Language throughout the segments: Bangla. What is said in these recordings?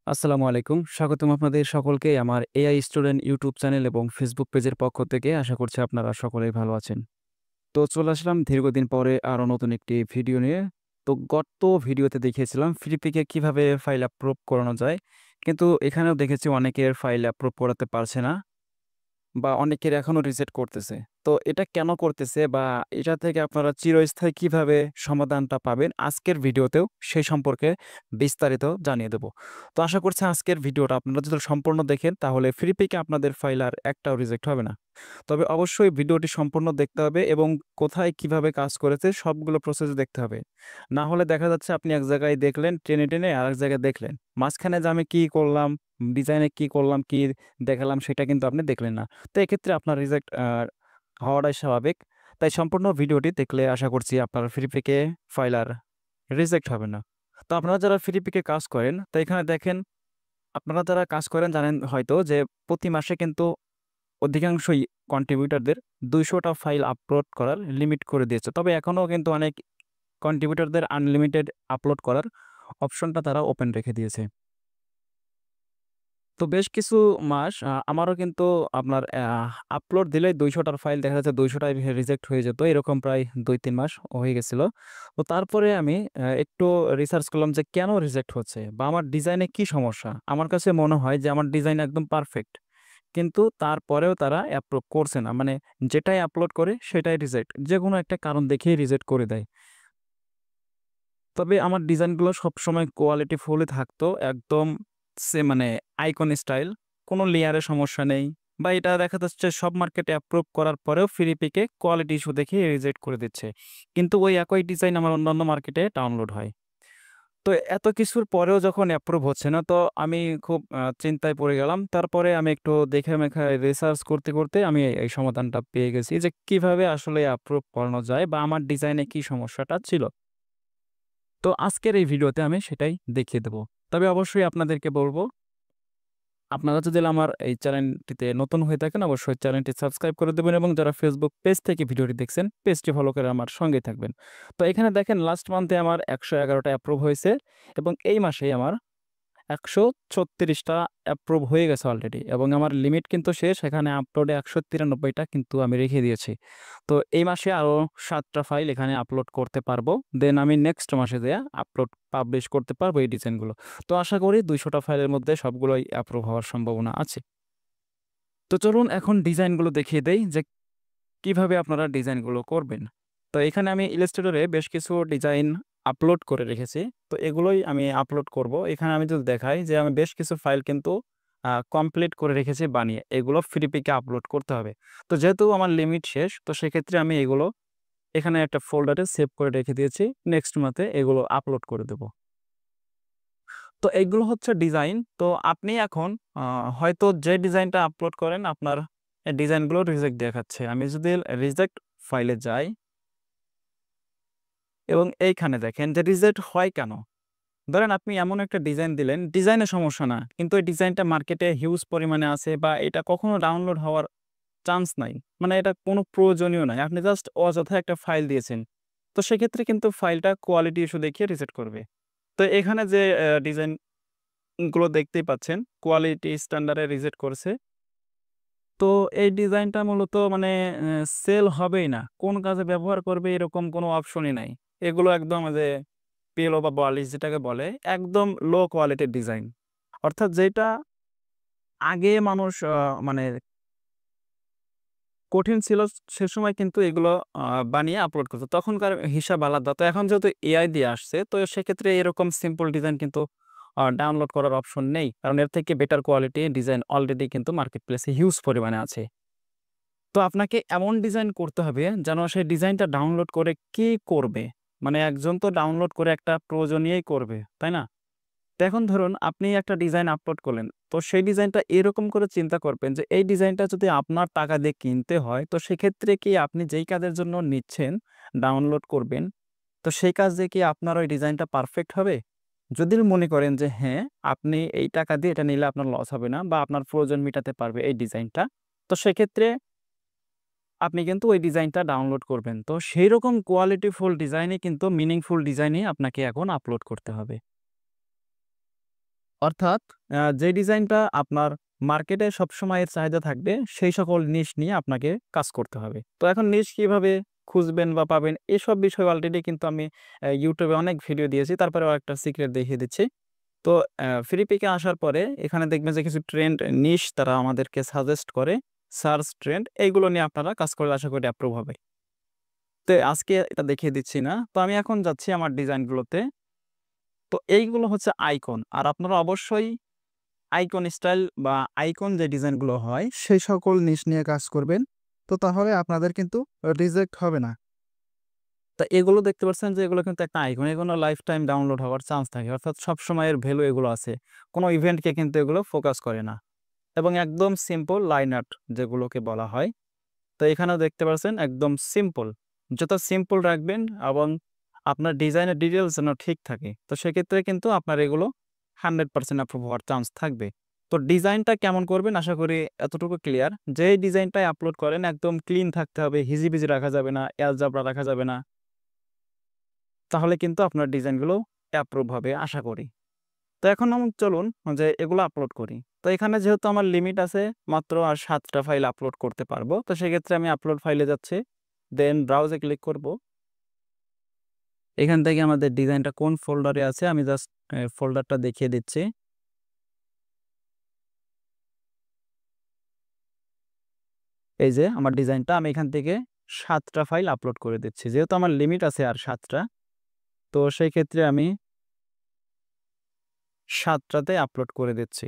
আসসালামু আলাইকুম। স্বাগতম আপনাদের সকলকে আমার এআই স্টুডেন্ট ইউটিউব চ্যানেল এবং ফেসবুক পেজের পক্ষ থেকে। আশা করছি আপনারা সকলেই ভালো আছেন। তো চলে আসলাম দীর্ঘদিন পরে আরো নতুন একটি ভিডিও নিয়ে। তো গত ভিডিওতে দেখিয়েছিলাম ফ্লিপিকে কিভাবে ফাইল অ্যাপ্রুভ করানো যায়। কিন্তু এখানেও দেখেছি অনেকের ফাইল অ্যাপ্রুভ করাতে পারছে না। বা অনেকের এখনো রিজেক্ট করতেছে। তো এটা কেন করতেছে বা এটা থেকে আপনারা চিরস্থায়ী কিভাবে সমাধানটা পাবেন আজকের ভিডিওতেও সেই সম্পর্কে বিস্তারিত জানিয়ে দেব। তো আশা করছি আজকের ভিডিওটা আপনারা যদি সম্পূর্ণ দেখেন তাহলে ফ্রিপিকে আপনাদের ফাইল আর একটাও রিজেক্ট হবে না। তবে অবশ্যই ভিডিওটি সম্পূর্ণ দেখতে হবে এবং কোথায় কিভাবে কাজ করেছে সবগুলো প্রসেস দেখতে হবে। না হলে দেখা যাচ্ছে আপনি এক জায়গায় দেখলেন টেনে আরেক জায়গায় দেখলেন। মাঝখানে যে আমি কি করলাম, ডিজাইনে কি করলাম, কি দেখালাম সেটা কিন্তু আপনি দেখলেন না। তো এক্ষেত্রে আপনার রিজেক্ট হওয়াটাই স্বাভাবিক। তাই সম্পূর্ণ ভিডিওটি দেখলে আশা করছি আপনার ফ্রিপিকে ফাইল আর রিজেক্ট হবে না। তো আপনারা যারা ফ্রিপিকে কাজ করেন, তো এখানে দেখেন আপনারা যারা কাজ করেন জানেন হয়তো যে প্রতি মাসে কিন্তু অধিকাংশই কন্ট্রিবিউটরদের ২০০ টা ফাইল আপলোড করার লিমিট করে দিয়েছে। তবে এখনো কিন্তু অনেক কন্ট্রিবিউটরদের আনলিমিটেড আপলোড করার অপশনটা তারা ওপেন রেখে দিয়েছে। তো বেশ কিছু মাস আমারও কিন্তু আপনার আপলোড দিলেই ২০০ টার ফাইল দেখা যাচ্ছে ২০০ টাই রিজেক্ট হয়ে যেত। এরকম প্রায় ২-৩ মাস হয়ে গেছিল। তো তারপরে আমি একটু রিসার্চ করলাম যে কেন রিজেক্ট হচ্ছে বা আমার ডিজাইনে কি সমস্যা? আমার কাছে মনে হয় যে আমার ডিজাইন একদম পারফেক্ট। কিন্তু তারপরেও তারা অ্যাপ্রুভ করছে না। মানে যেটাই আপলোড করে সেটাই রিজেক্ট। যেকোনো একটা কারণ দেখিয়ে রিজেক্ট করে দেয়। তবে আমার ডিজাইনগুলো সবসময় কোয়ালিটি ফুলই থাকতো। একদম মানে আইকন স্টাইল। কোনো লেয়ারে সমস্যা নেই। বা এটা দেখা যাচ্ছে সব মার্কেটে অ্যাপ্রুভ করার পরেও ফ্রিপিকে কোয়ালিটি ইস্যু দেখিয়ে রিজেক্ট করে দিচ্ছে। কিন্তু ওই একই ডিজাইন আমার অন্যান্য মার্কেটে ডাউনলোড হয়। তো এত কিছুর পরেও যখন অ্যাপ্রুভ হচ্ছে না তো আমি খুব চিন্তায় পড়ে গেলাম। তারপরে আমি একটু দেখে-মেখে রিসার্চ করতে আমি এই সমাধানটা পেয়ে গেছি যে কিভাবে আসলে অ্যাপ্রুভ করানো যায় বা আমার ডিজাইনে কি সমস্যাটা ছিল। তো আজকের এই ভিডিওতে আমি সেটাই দেখিয়ে দেব। তবে অবশ্যই আপনাদেরকে বলব, আপনারা যদি আমার এই চ্যানেলটিতে নতুন হয়ে থাকেন অবশ্যই চ্যানেলটি সাবস্ক্রাইব করে দেবেন এবং যারা ফেসবুক পেজ থেকে ভিডিওটি দেখছেন পেজটি ফলো করে আমার সঙ্গেই থাকবেন। তো এখানে দেখেন লাস্ট মান্থে আমার ১১১ টা অ্যাপ্রুভ হয়েছে এবং এই মাসেই আমার ১৩৬ টা অ্যাপ্রুভ হয়ে গেছে অলরেডি এবং আমার লিমিট কিন্তু শেষ। এখানে আপলোডে ১৯৩ টা কিন্তু আমি রেখে দিয়েছি। তো এই মাসে আরো ৭ টা ফাইল এখানে আপলোড করতে পারবো। দেন আমি নেক্সট মাসে যেয়ে আপলোড পাবলিশ করতে পারবো এই ডিজাইনগুলো। তো আশা করি ২০০ টা ফাইলের মধ্যে সবগুলোই অ্যাপ্রুভ হওয়ার সম্ভাবনা আছে। তো চলুন এখন ডিজাইনগুলো দেখিয়ে দেই যে কিভাবে আপনারা ডিজাইনগুলো করবেন। তো এখানে আমি ইলাস্ট্রেটরে বেশ কিছু ডিজাইন আপলোড করে রেখেছি। তো এগুলোই আমি আপলোড করব। এখানে আমি যদি দেখাই যে আমি বেশ কিছু ফাইল কিন্তু কমপ্লিট করে রেখেছি বানিয়ে। এগুলো ফ্রিপিকে আপলোড করতে হবে। তো যেহেতু আমার লিমিট শেষ তো সেক্ষেত্রে আমি এগুলো এখানে একটা ফোল্ডারে সেভ করে রেখে দিয়েছি। নেক্সট মান্থে এগুলো আপলোড করে দেব। তো এগুলো হচ্ছে ডিজাইন। তো আপনি এখন আ হয়তো যে ডিজাইনটা আপলোড করেন আপনার ডিজাইনগুলো রিজেক্ট দেখাচ্ছে। আমি যদি রিজেক্ট ফাইলে যাই এবং এইখানে দেখেন যে রিজেক্ট হয় কেন? ধরেন আপনি এমন একটা ডিজাইন দিলেন, ডিজাইনে সমস্যা না। কিন্তু এই ডিজাইনটা মার্কেটে হিউজ পরিমাণে আছে বা এটা কখনো ডাউনলোড হওয়ার চান্স নাই। মানে এটা কোনো প্রয়োজনীয় নাই। আপনি জাস্ট অযথা একটা ফাইল দিয়েছেন। তো সেক্ষেত্রে কিন্তু ফাইলটা কোয়ালিটি ইস্যু দেখিয়ে রিজেক্ট করবে। তো এখানে যে ডিজাইন গুলো দেখতেই পাচ্ছেন কোয়ালিটি স্ট্যান্ডার্ড এ রিজেক্ট করেছে। তো এই ডিজাইনটা মূলত মানে সেল হবেই না। কোন কাজে ব্যবহার করবে এরকম কোনো অপশনই নাই। এগুলো একদম যে পিএলও বা ৪২ যেটাকে বলে একদম লো কোয়ালিটির ডিজাইন। অর্থাৎ যেটা আগে মানুষ মানে কঠিন ছিল সে সময় কিন্তু এগুলো আ বানিয়ে আপলোড করত। তখনকার হিসাব আলাদা। তো এখন যেহেতু এআই দিয়ে আসছে তো সেক্ষেত্রে এরকম সিম্পল ডিজাইন কিন্তু ডাউনলোড করার অপশন নেই। কারণ এর থেকে বেটার কোয়ালিটি ডিজাইন অলরেডি কিন্তু মার্কেট প্লেসে হিউজ পরিমাণে আছে। তো আপনাকে এমন ডিজাইন করতে হবে যেন সেই ডিজাইনটা ডাউনলোড করে কে করবে? মানে একজন তো ডাউনলোড করে একটা প্রয়োজনীয়ই করবে, তাই না? তো এখন ধরুন আপনি একটা ডিজাইন আপলোড করলেন। তো সেই ডিজাইনটা এরকম করে চিন্তা করবেন যে এই ডিজাইনটা যদি আপনার টাকা দিয়ে কিনতে হয় তো সেক্ষেত্রে কি আপনি যেই কাজের জন্য নিচ্ছেন, ডাউনলোড করবেন, তো সেই কাজ দিয়ে কি আপনার ওই ডিজাইনটা পারফেক্ট হবে? যদি মনে করেন যে হ্যাঁ, আপনি এই টাকা দিয়ে এটা নিলে আপনার লস হবে না বা আপনার প্রয়োজন মেটাতে পারবে এই ডিজাইনটা, তো সেক্ষেত্রে আপনি কিন্তু ওই ডিজাইনটা ডাউনলোড করবেন। তো সেইরকম কোয়ালিটিফুল ডিজাইনই কিন্তু মিনিংফুল ডিজাইনই আপনাকে এখন আপলোড করতে হবে। অর্থাৎ যে ডিজাইনটা আপনার মার্কেটে সবসময়ের চাহিদা থাকবে সেই সকল নিশ নিয়ে আপনাকে কাজ করতে হবে। তো এখন নিশ কিভাবে খুঁজবেন বা পাবেন এসব বিষয় অলরেডি কিন্তু আমি ইউটিউবে অনেক ভিডিও দিয়েছি। তারপরেও একটা সিক্রেট দেখিয়ে দিচ্ছি। তো ফ্রি পিকে আসার পরে এখানে দেখবেন যে কিছু ট্রেন্ড নিশ তারা আমাদেরকে সাজেস্ট করে। সার্চ ট্রেন্ড এইগুলো নিয়ে আপনারা কাজ করলে আশা করি অ্যাপ্রুভ হবে। তো আজকে এটা দেখিয়ে দিচ্ছি না। তো আমি এখন যাচ্ছি আমার ডিজাইনগুলোতে। তো এইগুলো হচ্ছে আইকন। আর আপনারা অবশ্যই আইকন স্টাইল বা আইকন যে ডিজাইনগুলো হয় সেই সকল নিশ নিয়ে কাজ করবেন। তো তাহলে আপনাদের কিন্তু রিজেক্ট হবে না। তো এগুলো দেখতে পাচ্ছেন যে এগুলো কিন্তু একটা আইকন। এগুলো লাইফ টাইম ডাউনলোড হওয়ার চান্স থাকে। অর্থাৎ সবসময়ের ভ্যালু এগুলো আছে। কোনো ইভেন্টকে কিন্তু এগুলো ফোকাস করে না। এবং একদম সিম্পল লাইন আর্ট যেগুলোকে বলা হয়। তো এখানেও দেখতে পাচ্ছেন একদম সিম্পল। যত সিম্পল রাখবেন এবং আপনার ডিজাইনের ডিটেইলস যেন ঠিক থাকে। তো সেক্ষেত্রে কিন্তু আপনার এগুলো 100% অ্যাপ্রুভ হওয়ার চান্স থাকবে। তো ডিজাইনটা কেমন করবেন আশা করি এতটুকু ক্লিয়ার। যেই ডিজাইনটাই আপলোড করেন একদম ক্লিন থাকতে হবে, হিজিবিজি রাখা যাবে না, অ্যালজাবরা রাখা যাবে না। তাহলে কিন্তু আপনার ডিজাইনগুলো অ্যাপ্রুভ হবে আশা করি। তো এখন চলুন যে এগুলো আপলোড করি। তো এখানে যেহেতু আমার লিমিট আছে মাত্র আর ৭ টা ফাইল আপলোড করতে পারবো। তো সেক্ষেত্রে আমি আপলোড ফাইলে যাচ্ছি। দেন ব্রাউজে ক্লিক করব। এখান থেকে আমাদের ডিজাইনটা কোন ফোল্ডারে আছে আমি জাস্ট ফোল্ডারটা দেখিয়ে দিচ্ছি। এই যে আমার ডিজাইনটা আমি এখান থেকে ৭ টা ফাইল আপলোড করে দিচ্ছি। যেহেতু আমার লিমিট আছে আর ৭ টা, তো সেই ক্ষেত্রে আমি ৭ টাতে আপলোড করে দিচ্ছি।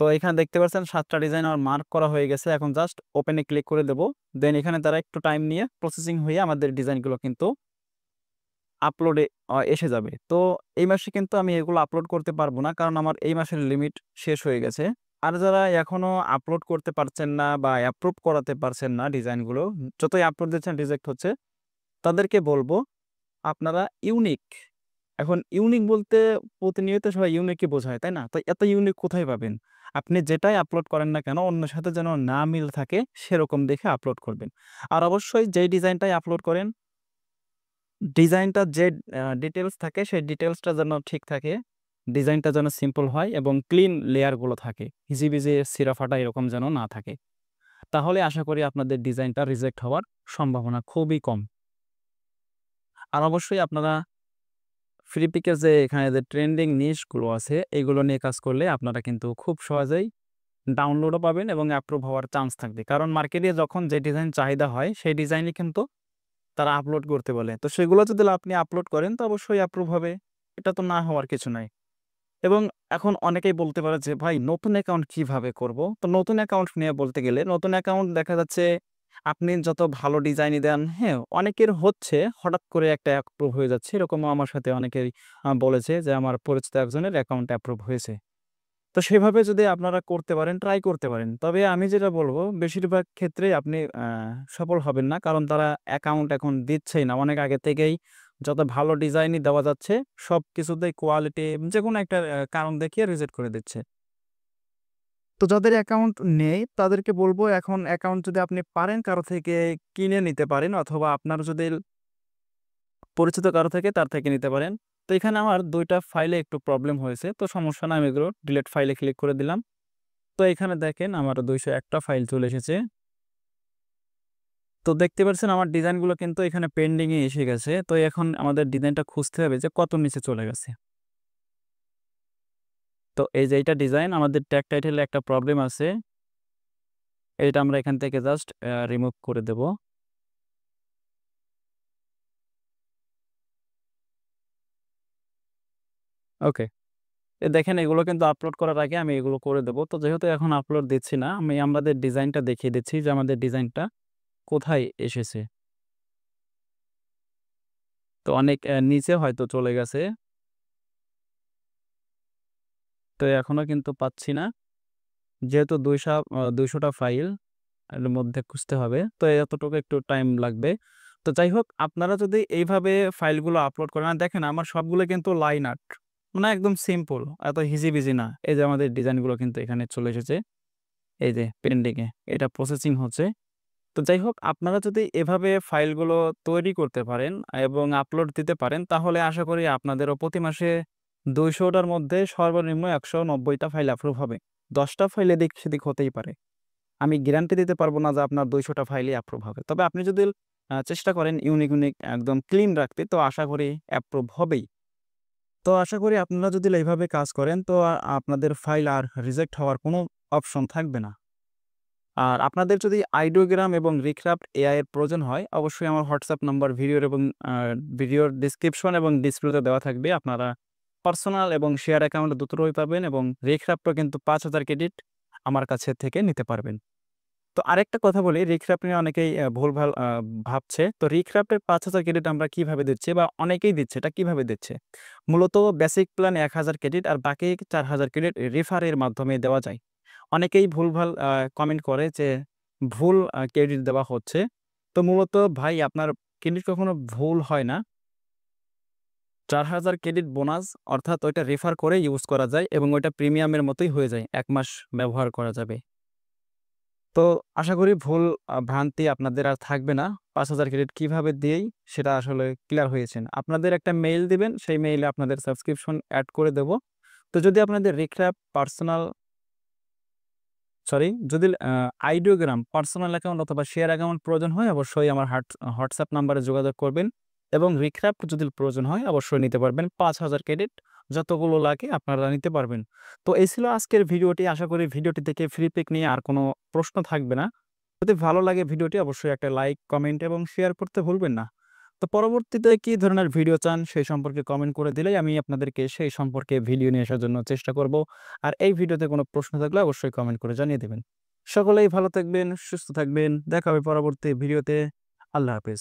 তো এখানে দেখতে পাচ্ছেন ৭ টা ডিজাইন আমার মার্ক করা হয়ে গেছে। এখন জাস্ট ওপেন এ ক্লিক করে দেব। দেন এখানে তারা একটু টাইম নিয়ে প্রসেসিং হয়ে আমাদের ডিজাইনগুলো কিন্তু আপলোডে এসে যাবে। তো এই মাসে কিন্তু আমি এগুলো আপলোড করতে পারবো না। কারণ আমার এই মাসের লিমিট শেষ হয়ে গেছে। আর যারা এখনো আপলোড করতে পারছেন না বা অ্যাপ্রুভ করাতে পারছেন না ডিজাইনগুলো, যতই আপলোড দিচ্ছেন রিজেক্ট হচ্ছে, তাদেরকে বলবো আপনারা ইউনিক। এখন ইউনিক বলতে প্রতিনিয়ত সবাই ইউনিকই বোঝায়, তাই না? তো এত ইউনিক কোথায় পাবেন? আপনি যেটাই আপলোড করেন না কেন অন্যের সাথে যেন না মিল থাকে সেরকম দেখে আপলোড করবেন। আর অবশ্যই যেই ডিজাইনটাই আপলোড করেন, ডিজাইনটার যে ডিটেইলস থাকে সেই ডিটেইলসটা যেন ঠিক থাকে। ডিজাইনটা যেন সিম্পল হয় এবং ক্লিন লেয়ারগুলো থাকে। হিজিবিজি ছিঁড়া-ফাটা এরকম যেন না থাকে। তাহলে আশা করি আপনাদের ডিজাইনটা রিজেক্ট হওয়ার সম্ভাবনা খুবই কম। আর অবশ্যই আপনারা ফ্রি পিকে যে এখানে যে ট্রেন্ডিং নিশগুলো আছে এগুলো নিয়ে কাজ করলে আপনারা কিন্তু খুব সহজেই ডাউনলোডও পাবেন এবং অ্যাপ্রুভ হওয়ার চান্স থাকবে। কারণ মার্কেটে যখন যে ডিজাইন চাহিদা হয় সেই ডিজাইনই কিন্তু তারা আপলোড করতে বলে। তো সেগুলো যদি আপনি আপলোড করেন তো অবশ্যই অ্যাপ্রুভ হবে। এটা তো না হওয়ার কিছু নাই। এবং এখন অনেকেই বলতে পারে যে, "ভাই নতুন অ্যাকাউন্ট কিভাবে করব?" তো নতুন অ্যাকাউন্ট নিয়ে বলতে গেলে নতুন অ্যাকাউন্ট দেখা যাচ্ছে আপনি যত ভালো ডিজাইনই দেন, হ্যাঁ? অনেকের হচ্ছে হঠাৎ করে একটা অ্যাপ্রুভ হয়ে যাচ্ছে। এরকমও আমার সাথে অনেকেই বলেছে যে, আমার পরিচিত একজনের অ্যাকাউন্ট অ্যাপ্রুভ হয়েছে। তো সেভাবে যদি আপনারা করতে পারেন, ট্রাই করতে পারেন। তবে আমি যেটা বলব বেশিরভাগ ক্ষেত্রেই আপনি সফল হবেন না। কারণ তারা অ্যাকাউন্ট এখন দিচ্ছেই না। অনেক আগে থেকেই যত ভালো ডিজাইনই দেওয়া যাচ্ছে সবকিছুতেই কোয়ালিটি যেকোনো একটা কারণ দেখিয়ে রিজেক্ট করে দিচ্ছে। তো যাদের অ্যাকাউন্ট নেই তাদেরকে বলব এখন অ্যাকাউন্ট যদি আপনি পারেন কারো থেকে কিনে নিতে পারেন অথবা আপনার যদি পরিচিত কারো থেকে তার থেকে নিতে পারেন। তো এখানে আমার ২ টা ফাইলে একটু প্রবলেম হয়েছে। তো সমস্যা না আমি এগুলো ডিলিট ফাইলে ক্লিক করে দিলাম। তো এখানে দেখেন আমার ২০১ টা ফাইল চলে এসেছে। তো দেখতে পাচ্ছেন আমার ডিজাইনগুলো কিন্তু এখানে পেন্ডিং এ এসে গেছে। তো এখন আমাদের ডিজাইনটা খুঁজতে হবে যে কত নিচে চলে গেছে। তো এই যে এইটা ডিজাইন আমাদের ট্যাগ টাইটেল এ একটা প্রবলেম আছে। এটা আমরা এখান থেকে জাস্ট রিমুভ করে দেব। ওকে। দেখেন এগুলো কিন্তু আপলোড করার আগে আমি এগুলো করে দেব। তো যেহেতু এখন আপলোড দিচ্ছি না, আমি আমাদের ডিজাইনটা দেখিয়ে দিচ্ছি যে আমাদের ডিজাইনটা কোথায় এসেছে। তো অনেক নিচে হয়তো চলে গেছে। তো এখনো কিন্তু পাচ্ছি না। যেহেতু ২০০ টা ফাইল এর মধ্যে খুঁজতে হবে। তো এতটুকু একটু টাইম লাগবে। তো যাই হোক আপনারা যদি এইভাবে ফাইলগুলো আপলোড করেন আর দেখেন আমার সবগুলো কিন্তু লাইন আর্ট। মানে একদম সিম্পল। এত হিজিবিজি না। এই যে আমাদের ডিজাইনগুলো কিন্তু এখানে চলে এসেছে। এই যে পেন্ডিং এ। এটা প্রসেসিং হচ্ছে। তো যাই হোক আপনারা যদি এভাবে ফাইলগুলো তৈরি করতে পারেন এবং আপলোড দিতে পারেন তাহলে আশা করি আপনাদেরও প্রতি মাসে 200টার মধ্যে সর্বনিম্ন 190টা ফাইল অ্যাপ্রুভ হবে। 10টা ফাইল এদিক সেদিক হতেই পারে। আমি গ্যারান্টি দিতে পারব না যে আপনার 200টা ফাইলই অ্যাপ্রুভ হবে। তবে আপনি যদি চেষ্টা করেন ইউনিক একদম ক্লিন রাখতে, তো আশা করি অ্যাপ্রুভ হবেই। তো আশা করি আপনারা যদি এইভাবে কাজ করেন, তো আপনাদের ফাইল আর রিজেক্ট হওয়ার কোনো অপশন থাকবে না। আর আপনাদের যদি আইডিওগ্রাম এবং রিক্রাফট এআই এর প্রয়োজন হয়, অবশ্যই আমার হোয়াটসঅ্যাপ নাম্বার ভিডিওর ডেসক্রিপশন এবং ডিসপ্লেতে দেওয়া থাকবে। আপনারা পার্সোনাল এবং শেয়ার অ্যাকাউন্ট দুটোই পাবেন এবং রিক্রাফটও কিন্তু ৫,০০০ ক্রেডিট আমার কাছে থেকে নিতে পারবেন। তো আরেকটা কথা বলি, রিক্রাফট নিয়ে অনেকেই ভুলভাল ভাবছে। তো রিক্রাফটের ৫,০০০ ক্রেডিট আমরা কিভাবে দিচ্ছি বা অনেকেই দিচ্ছে, এটা কিভাবে দিচ্ছে? মূলত বেসিক প্ল্যান ১,০০০ ক্রেডিট আর বাকি ৪,০০০ ক্রেডিট রেফারের মাধ্যমে দেওয়া যায়। অনেকেই ভুলভাল কমেন্ট করে যে ভুল ক্রেডিট দেওয়া হচ্ছে। তো মূলত ভাই আপনার ক্রেডিট কখনো ভুল হয় না। ৪,০০০ ক্রেডিট বোনাস, অর্থাৎ ওইটা রেফার করে ইউজ করা যায় এবং ওইটা প্রিমিয়ামের মতোই হয়ে যায়। ১ মাস ব্যবহার করা যাবে। তো আশা করি ভুল ভ্রান্তি আপনাদের আর থাকবে না। ৫,০০০ ক্রেডিট কিভাবে দিয়েই সেটা আসলে ক্লিয়ার হয়েছেন। আপনাদের একটা মেইল দিবেন, সেই মেইলে আপনাদের সাবস্ক্রিপশন এড করে দেব। তো যদি আপনাদের রিক্রাফট যদি আইডিওগ্রাম, পার্সোনাল অ্যাকাউন্ট অথবা শেয়ার অ্যাকাউন্ট প্রয়োজন হয়, অবশ্যই আমার হোয়াটসঅ্যাপ নাম্বারে যোগাযোগ করবেন এবং রিক্রাফট যদি প্রয়োজন হয় অবশ্যই নিতে পারবেন। ৫,০০০ ক্রেডিট যতগুলো লাগে আপনারা নিতে পারবেন। তো এই ছিল আজকের ভিডিওটি। আশা করি ভিডিওটি থেকে ফ্রি পিক নিয়ে আর কোনো প্রশ্ন থাকবে না। যদি ভালো লাগে ভিডিওটি অবশ্যই একটা লাইক, কমেন্ট এবং শেয়ার করতে ভুলবেন না। তো পরবর্তীতে কি ধরনের ভিডিও চান সেই সম্পর্কে কমেন্ট করে দিলেই আমি আপনাদেরকে সেই সম্পর্কে ভিডিও নিয়ে আসার জন্য চেষ্টা করব। আর এই ভিডিওতে কোনো প্রশ্ন থাকলে অবশ্যই কমেন্ট করে জানিয়ে দেবেন। সকলেই ভালো থাকবেন, সুস্থ থাকবেন। দেখা হবে পরবর্তী ভিডিওতে। আল্লাহ হাফেজ।